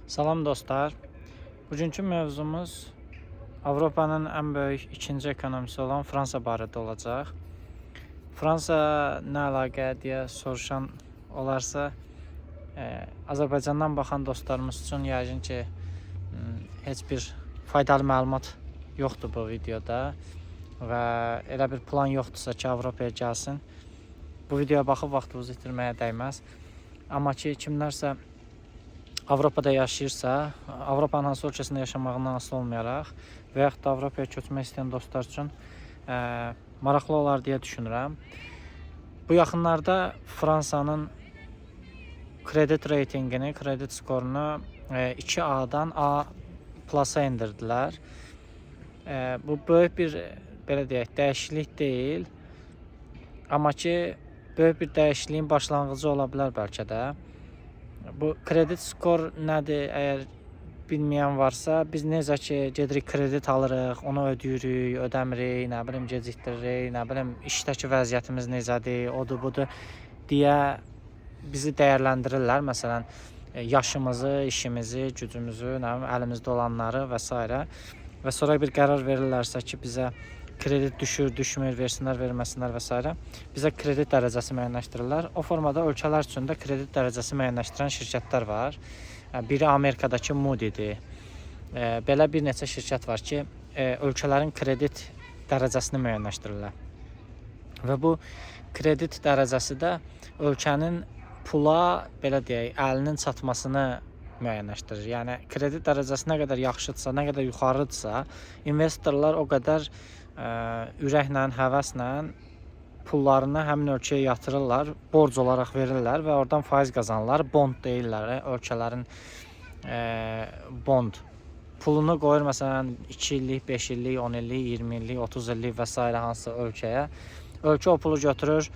Salam dostlar. Bugünkü mövzumuz Avropanın ən böyük ikinci ekonomisi olan Fransa barədə olacaq. Fransa nə əlaqə deyə soruşan olarsa, Azərbaycandan baxan dostlarımız üçün yəqin ki, heç bir faydalı məlumat yoxdur bu videoda və elə bir plan yoxdursa ki, Avropaya gəlsin. Bu videoya baxıb vaxtınızı itirməyə dəyməz. Amma ki, kimlərsə Avropada yaşayırsa, Avropanın hansı ölkəsində yaşamağından asılı olmayaraq və yaxud da Avropaya köçmək istəyən dostlar üçün maraqlı olar deyə düşünürəm. Bu yaxınlarda Fransanın kredit reytingini, kredit skorunu 2A-dan A plusa endirdilər. Bu böyük bir, belə deyək, dəyişiklik deyil. Amma ki, böyük bir dəyişikliyin başlanğıcı ola bilər bəlkə də. Bu kredit skor nədir? Əgər bilməyən varsa, biz necə ki gedirik kredit alırıq, onu ödəyirik, ödəmirik, nə bilim gecikdiririk, nə bilim işdəki vəziyyətimiz necədir, odur budur deyə bizi dəyərləndirirlər. Məsələn, yaşımızı, işimizi, gücümüzü, nə bilim əlimizdə olanları və s. və sonra bir qərar verirlərsə ki, bizə kredit düşür, düşmür, versinlər, verməsinlər və s. bizə kredit dərəcəsi müəyyənləşdirirlər. O formada ölkələr üçün də kredit dərəcəsi müəyyənləşdirən şirkətlər var. Biri Amerikadakı Moody'dir. Belə bir neçə şirkət var ki, ölkələrin kredit dərəcəsini müəyyənləşdirirlər. Və bu kredit dərəcəsi də ölkənin pula, belə deyək, əlinin çatmasını müəyyənləşdirir. Yəni kredit dərəcəsi nə qədər yaxşıdırsa, nə qədər yuxarıdırsa, investorlar o qədər ürəklə, həvəslə pullarını həmin ölkəyə yatırırlar, borc olaraq verirlər və oradan faiz qazanırlar. Bond deyirlər, ölkələrin bond. Pulunu qoyur məsələn 2 illik, 5 illik, 10 illik, 20 illik, 30 illik və s. hansısa ölkəyə. Ölkə o pulu götürür,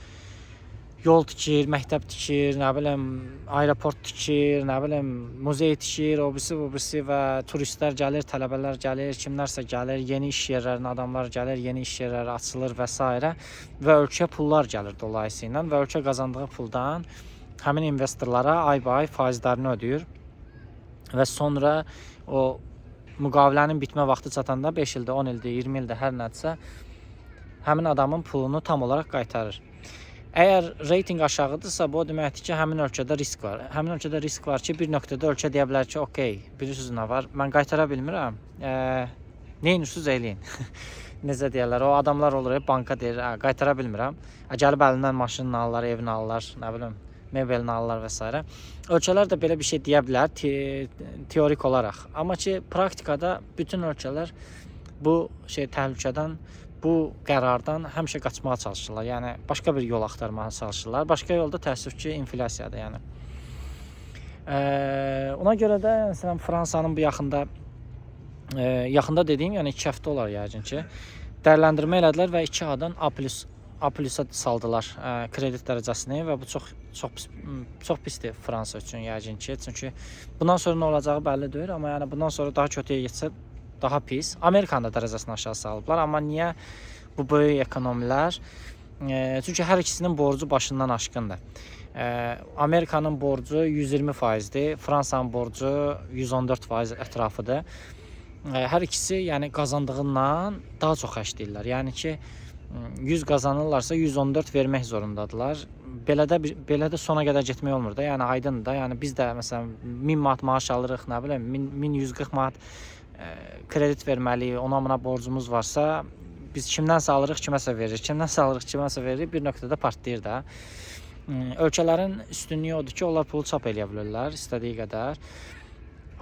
yol tikir, məktəb tikir, nə bilim aeroport tikir, nə bilim muzey tikir, o birisi və turistlər gəlir, tələbələr gəlir, kimlərsə gəlir, yeni iş yerlərinə adamlar gəlir, yeni iş yerləri açılır və s. və ölkəyə pullar gəlir dolayısıyla və ölkə qazandığı puldan həmin investorlara ay-bay faizlərini ödəyir və sonra o müqavilənin bitmə vaxtı çatanda 5 ildə, 10 ildə, 20 ildə hər nədirsə həmin adamın pulunu tam olaraq qaytarır. Əgər reyting aşağıdırsa, bu deməkdir ki, həmin ölkədə risk var. Həmin ölkədə risk var ki, bir nöqtədə ölkə deyə bilər ki, okey, bilirsiniz nə var, mən qaytara bilmirəm, neyinirsiniz eləyin. Necə deyərlər, o adamlar olur, banka deyir, qaytara bilmirəm. Gəlib əlindən maşınını alırlar, evini alırlar, nə bilim, mebelini alırlar və s. Ölkələr də belə bir şey deyə bilər, teorik olaraq. Amma ki, praktikada bütün ölkələr bu təhlükədən, bu qərardan həmişə qaçmağa çalışırlar. Yəni başqa bir yol axtarmağa çalışırlar. Başqa yolda təəssüf ki, inflyasiyadır. Yəni ona görə də məsələn Fransanın bu yaxında dediyim, yəni 2 həftə olar yəqin ki, dəyərləndirmə elədilər və 2A-dan A+-a saldılar kredit dərəcəsini və bu çox pisdir Fransa üçün yəqin ki. Çünki bundan sonra nə olacağı bəlli deyil, amma yəni bundan sonra daha kötüyə getsə daha pis. Amerikanın da dərəcəsini aşağı salıblar. Amma niyə bu böyük ekonomilər? Çünki hər ikisinin borcu başından aşkındır. Amerikanın borcu 120%-dir, Fransanın borcu 114% ətrafıdır. Hər ikisi yəni qazandığından daha çox xərcləyirlər. Yəni ki 100 qazanırlarsa 114 vermək zorundadılar. Belə də sona qədər getmək olmur da. Yəni aydındır da. Yəni biz də məsələn 1000 manat maaş alırıq, nə bilim 1140 manat kredit verməliyik, ona borcumuz varsa biz kimdənsə alırıq, kiməsə veririk, kimdənsə alırıq, kiməsə veririk, bir nöqtədə partlayır da. Ölkələrin üstünlüyü odur ki, onlar pulu çap eləyə bilirlər istədiyi qədər.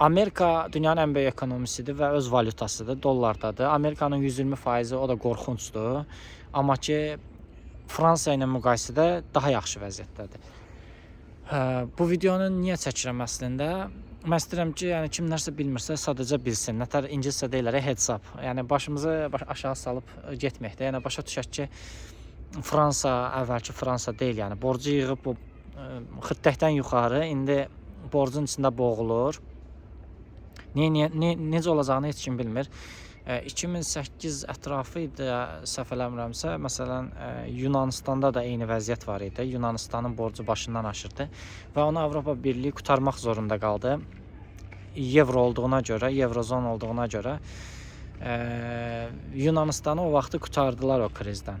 Amerika dünyanın ən böyük ekonomisidir və öz valyutasıdır, dollardadır. Amerikanın 120%, o da qorxuncdur. Amma ki Fransa ilə müqayisədə daha yaxşı vəziyyətdədir. Bu videonu niyə çəkirəm əslində? Mən istəyirəm ki, yəni kimlərsə bilmirsə, sadəcə bilsin. Nətər ingiliscə deyirlər, heads up. Yəni başımızı aşağı salıb getməkdə. Yəni başa düşək ki, Fransa əvvəlki Fransa deyil. Yəni borcu yığıb bu xırtdəkdən yuxarı indi borcun içində boğulur. Necə olacağını heç kim bilmir. 2008 ətrafı idi, səhv eləmirəmsə, məsələn Yunanistanda da eyni vəziyyət var idi. Yunanistanın borcu başından aşırdı və onu Avropa Birliyi qurtarmaq zorunda qaldı. evro olduğuna görə, Eurozon olduğuna görə Yunanistanı o vaxtı qurtardılar o krizdən.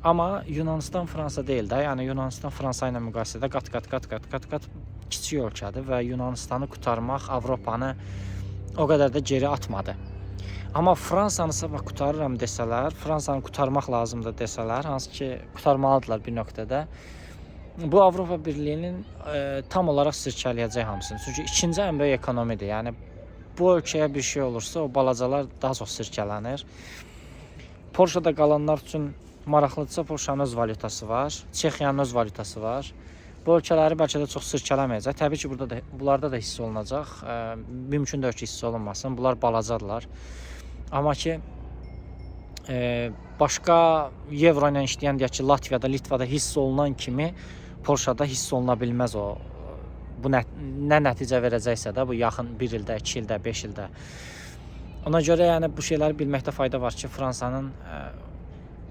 Amma Yunanistan Fransa deyil də. Yəni Yunanistan Fransa ilə müqayisədə qat-qat kiçik ölkədir və Yunanistanı qurtarmaq Avropanı o qədər də geri atmadı. Amma Fransanı sabah qurtarıram desələr, Fransanı qurtarmaq lazımdır desələr, hansı ki qurtarmalıdırlar bir nöqtədə, bu Avropa Birliyinin tam olaraq sirkələyəcək hamısını. Çünki ikinci ən böyük ekonomidir. Yəni bu ölkəyə bir şey olursa, o balacalar daha çox sirkələnir. Polşada qalanlar üçün maraqlıdırsa, Polşanın öz valyutası var, Çexiyanın öz valyutası var. Bu ölkələri bəlkə də çox sirkələməyəcək. Təbii ki, bunlarda da hiss olunacaq. Mümkün deyil ki, hiss olunmasın. Bunlar balacadırlar. Amma ki, başqa evro ilə işləyən, deyək ki, Latviyada, Litvada hiss olunan kimi Polşada hiss oluna bilməz o. Bu nə nəticə verəcəksə də, bu yaxın 1 ildə, 2 ildə, 5 ildə. Ona görə yəni bu şeyləri bilməkdə fayda var ki, Fransanın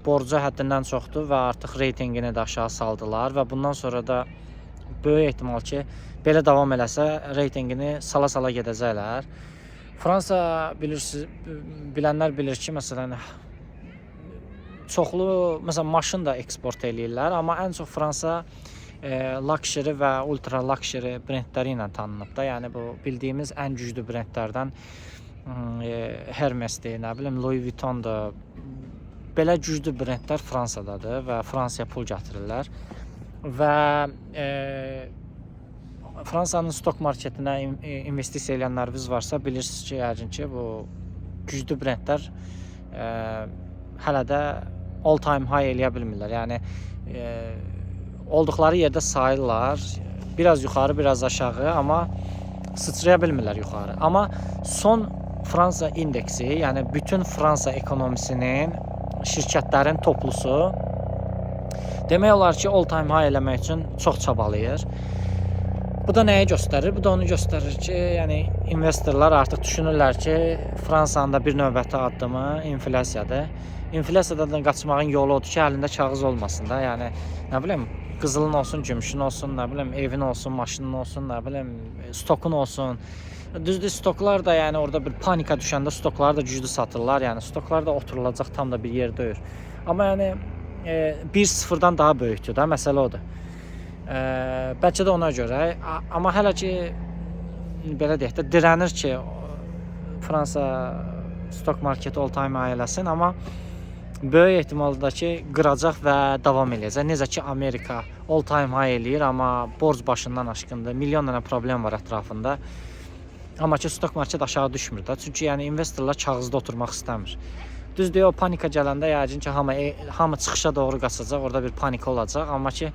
borcu həddindən çoxdur və artıq reytinqini də aşağı saldılar və bundan sonra da böyük ehtimal ki, belə davam eləsə reytinqini sala-sala gedəcəklər. Fransa bilənlər bilir ki, məsələn, çoxlu maşın da eksport eləyirlər, amma ən çox Fransa luxury və ultra luxury brendləri ilə tanınıb da. Yəni bu bildiyimiz ən güclü brendlərdən Hermesdir, nə bilim Louis Vuitton'dur. Belə güclü brendlər Fransadadır və Fransaya pul gətirirlər. Və Fransanın stok marketinə investisiya edənləriniz varsa, bilirsiniz ki, yəqin ki, bu güclü brendlər hələ də all time high eləyə bilmirlər. Yəni olduqları yerdə sayırlar, biraz yuxarı, biraz aşağı, amma sıçraya bilmirlər yuxarı. Amma son Fransa indeksi, yəni bütün Fransa ekonomisinin, şirkətlərin toplusu demək olar ki, all time high eləmək üçün çox çabalayır. Bu da nəyi göstərir? Bu da onu göstərir ki, yəni investorlar artıq düşünürlər ki, Fransanın da bir növbəti addımı inflyasiyadır. İnflyasiyadan qaçmağın yolu odur ki, əlində kağız olmasın da. Yəni nə bilim, qızılın olsun, gümüşün olsun, nə bilim, evin olsun, maşının olsun, nə bilim, stokun olsun. Düzdür, stoklar da yəni orada bir panika düşəndə stokları da güclü satırlar. Yəni stoklar da oturulacaq tam da bir yer deyil. Amma yəni 1-0-dan daha böyükdür də, məsələ odur. Bəlkə də ona görə, amma hələ ki belə deyək də dirənir ki, Fransa stok marketi all time high eləsin, amma böyük ehtimalda ki qıracaq və davam eləyəcək. Necə ki Amerika all time high eləyir, amma borc başından aşkındır. Milyon dənə problem var ətrafında. Amma ki stok market aşağı düşmür də. Çünki yəni investorlar kağızda oturmaq istəmir. Düzdür, o panika gələndə yəqin ki hamı çıxışa doğru qaçacaq, orada bir panika olacaq. Amma ki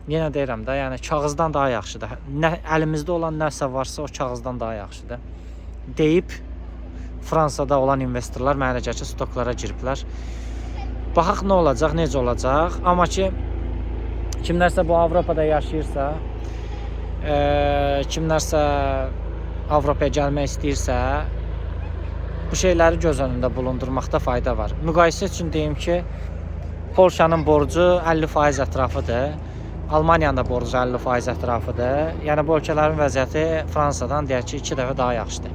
yenə deyirəm də, yəni kağızdan daha yaxşıdır. Nə əlimizdə olan nəsə varsa o kağızdan daha yaxşıdır. Deyib Fransada olan investorlar mənə gəlir ki, stoklara giriblər. Baxaq nə olacaq, necə olacaq. Amma ki kimlərsə bu Avropada yaşayırsa, kimlərsə Avropaya gəlmək istəyirsə, bu şeyləri göz önündə bulundurmaqda fayda var. Müqayisə üçün deyim ki, Polşanın borcu 50% ətrafıdır. Almaniyanın da borcu 50% ətrafıdır. Yəni bu ölkələrin vəziyyəti Fransadan deyək ki 2 dəfə daha yaxşıdır.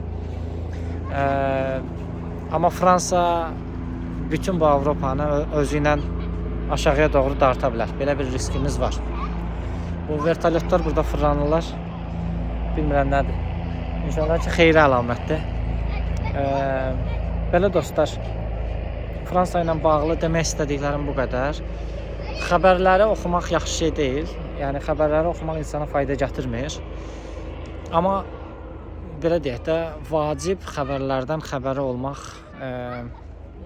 Amma Fransa bütün bu Avropanı özü ilə aşağıya doğru darta bilər. Belə bir riskimiz var. Bu vertolyotlar burada fırlanırlar. Bilmirəm nədir. İnşallah ki xeyri əlamətdir. Belə dostlar, Fransa ilə bağlı demək istədiklərim bu qədər. Xəbərləri oxumaq yaxşı şey deyil. Yəni xəbərləri oxumaq insana fayda gətirmir. Amma belə deyək də, vacib xəbərlərdən xəbəri olmaq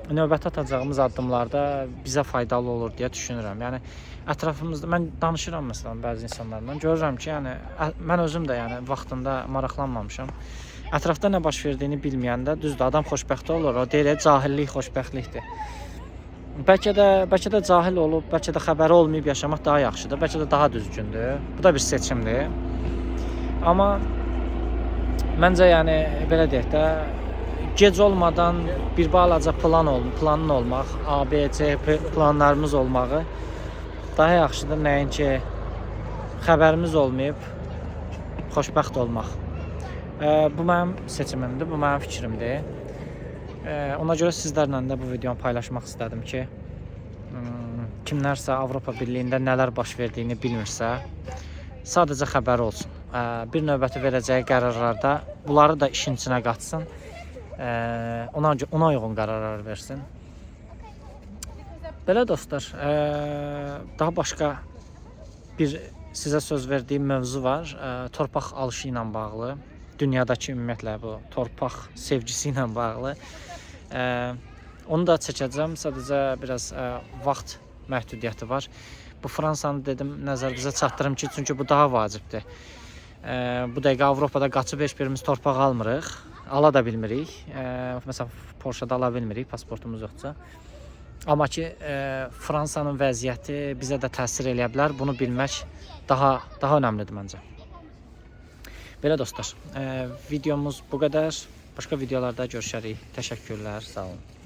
növbəti atacağımız addımlarda bizə faydalı olur deyə düşünürəm. Yəni ətrafımızda mən danışıram məsələn bəzi insanlarla, görürəm ki, yəni mən özüm də yəni vaxtında maraqlanmamışam. Ətrafda nə baş verdiyini bilməyəndə düzdür, adam xoşbəxt olur. O deyir, cahillik xoşbəxtlikdir. Bəlkə də cahil olub, bəlkə də xəbəri olmayıb yaşamaq daha yaxşıdır, bəlkə də daha düzgündür. Bu da bir seçimdir. Amma məncə yəni belə deyək də, gec olmadan bir balaca planın olmaq, A, B, C planlarımız olmağı daha yaxşıdır nəinki xəbərimiz olmayıb xoşbəxt olmaq. Bu mənim seçimimdir, bu mənim fikrimdir. Ona görə sizlərlə də bu videonu paylaşmaq istədim ki, kimlərsə Avropa Birliyində nələr baş verdiyini bilmirsə, sadəcə xəbəri olsun. Bir növbəti verəcəyi qərarlarda bunları da işin içinə qatsın. Ona uyğun qərarlar versin. Belə dostlar, daha başqa bir sizə söz verdiyim mövzu var. Torpaq alışı ilə bağlı, dünyadakı ümumiyyətlə bu torpaq sevgisi ilə bağlı. Onu da çəkəcəm. Sadəcə biraz vaxt məhdudiyyəti var. Bu Fransanı dedim nəzərinizə çatdırım ki, çünki bu daha vacibdir. Bu dəqiqə Avropada qaçıb heç birimiz torpaq almırıq. Ala da bilmirik. Məsələn, Polşada ala bilmirik, pasportumuz yoxsa. Amma ki, Fransanın vəziyyəti bizə də təsir eləyə bilər. Bunu bilmək daha önəmlidir məncə. Belə dostlar, videomuz bu qədər. Başqa videolarda görüşərik. Təşəkkürlər, sağ olun.